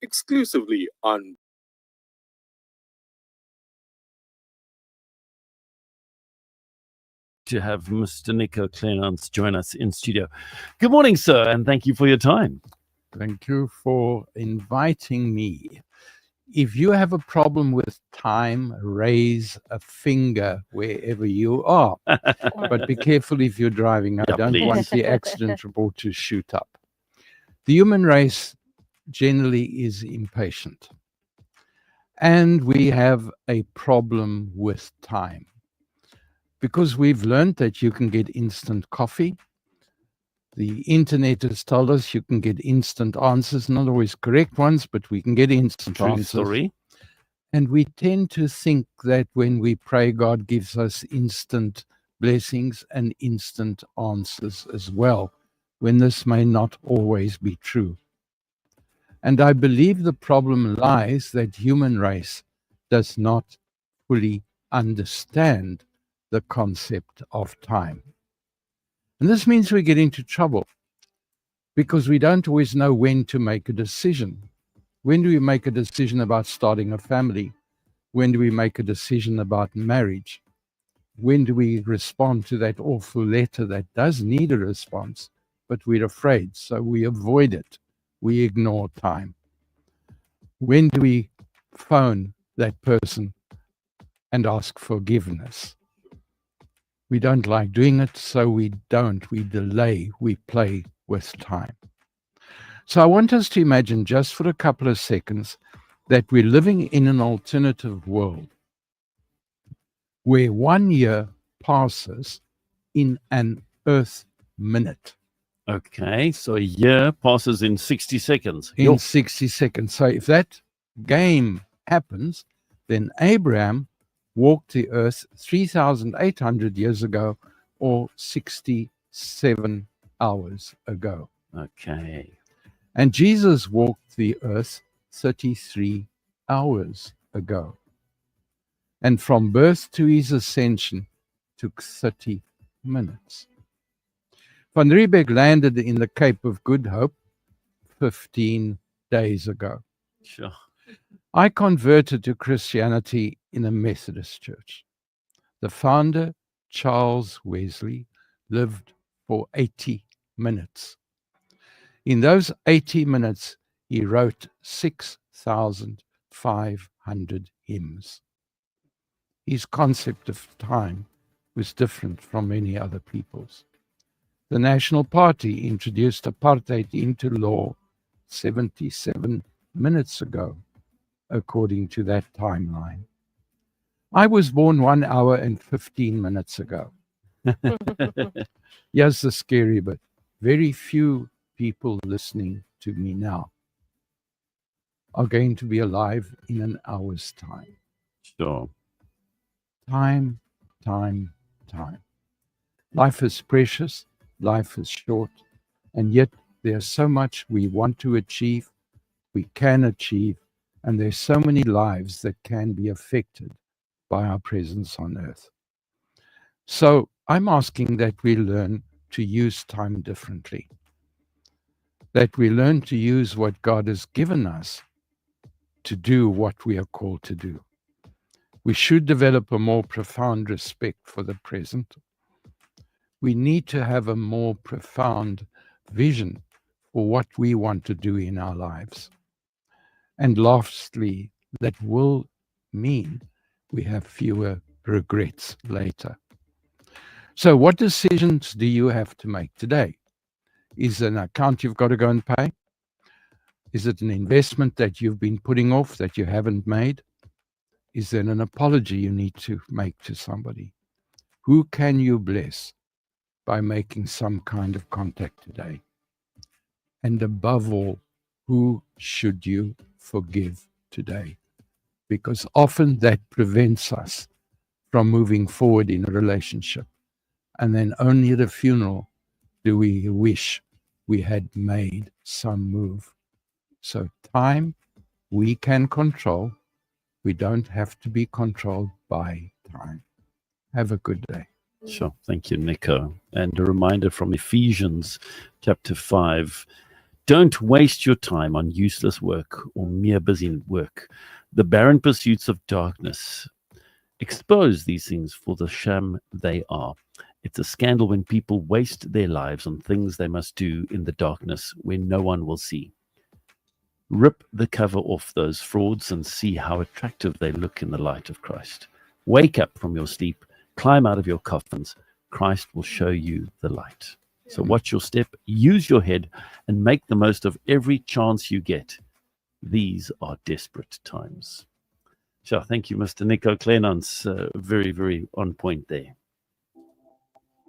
exclusively on to have Mr. Nico Kleynhans join us in studio. Good morning, sir, and thank you for your time. Thank you for inviting me. If you have a problem with time, raise a finger wherever you are. But be careful if you're driving. I don't want the accident report to shoot up. The human race generally is impatient. And we have a problem with time. Because we've learned that you can get instant coffee. The internet has told us you can get instant answers, not always correct ones, but we can get instant answers. Story. And we tend to think that when we pray, God gives us instant blessings and instant answers as well, when this may not always be true. And I believe the problem lies that human race does not fully understand the concept of time. And this means we get into trouble because we don't always know when to make a decision. When do we make a decision about starting a family? When do we make a decision about marriage? When do we respond to that awful letter that does need a response, but we're afraid, so we avoid it. We ignore time. When do we phone that person and ask forgiveness? We don't like doing it, so we don't. We delay, we play with time. So I want us to imagine just for a couple of seconds that we're living in an alternative world where 1 year passes in an Earth minute. Okay, so a year passes in 60 seconds. In 60 seconds. So if that game happens, then Abraham walked the earth 3,800 years ago, or 67 hours ago. Okay. And Jesus walked the earth 33 hours ago. And from birth to his ascension took 30 minutes. Van Riebeck landed in the Cape of Good Hope 15 days ago. Sure. I converted to Christianity in a Methodist church. The founder, Charles Wesley, lived for 80 minutes. In those 80 minutes, he wrote 6,500 hymns. His concept of time was different from many other people's. The National Party introduced apartheid into law 77 minutes ago, according to that timeline. I was born 1 hour and 15 minutes ago. Here's the scary bit. Very few people listening to me now are going to be alive in an hour's time. Sure. Time. Life is precious, life is short, and yet there's so much we want to achieve, we can achieve, and there's so many lives that can be affected by our presence on earth. So I'm asking that we learn to use time differently, that we learn to use what God has given us to do what we are called to do. We should develop a more profound respect for the present. We need to have a more profound vision for what we want to do in our lives. And lastly, that will mean we have fewer regrets later. So what decisions do you have to make today? Is it an account you've got to go and pay? Is it an investment that you've been putting off that you haven't made? Is there an apology you need to make to somebody? Who can you bless by making some kind of contact today? And above all, who should you forgive today? Because often that prevents us from moving forward in a relationship. And then only at a funeral do we wish we had made some move. So time we can control. We don't have to be controlled by time. Have a good day. Sure. Thank you, Nico. And a reminder from Ephesians chapter 5, Don't waste your time on useless work or mere busy work, the barren pursuits of darkness. Expose these things for the sham they are. It's a scandal when people waste their lives on things they must do in the darkness when no one will see. Rip the cover off those frauds and see how attractive they look in the light of Christ. Wake up from your sleep, climb out of your coffins. Christ will show you the light. So watch your step, use your head, and make the most of every chance you get. These are desperate times. So thank you, Mr. Nico Kleynhans. Very, very on point there.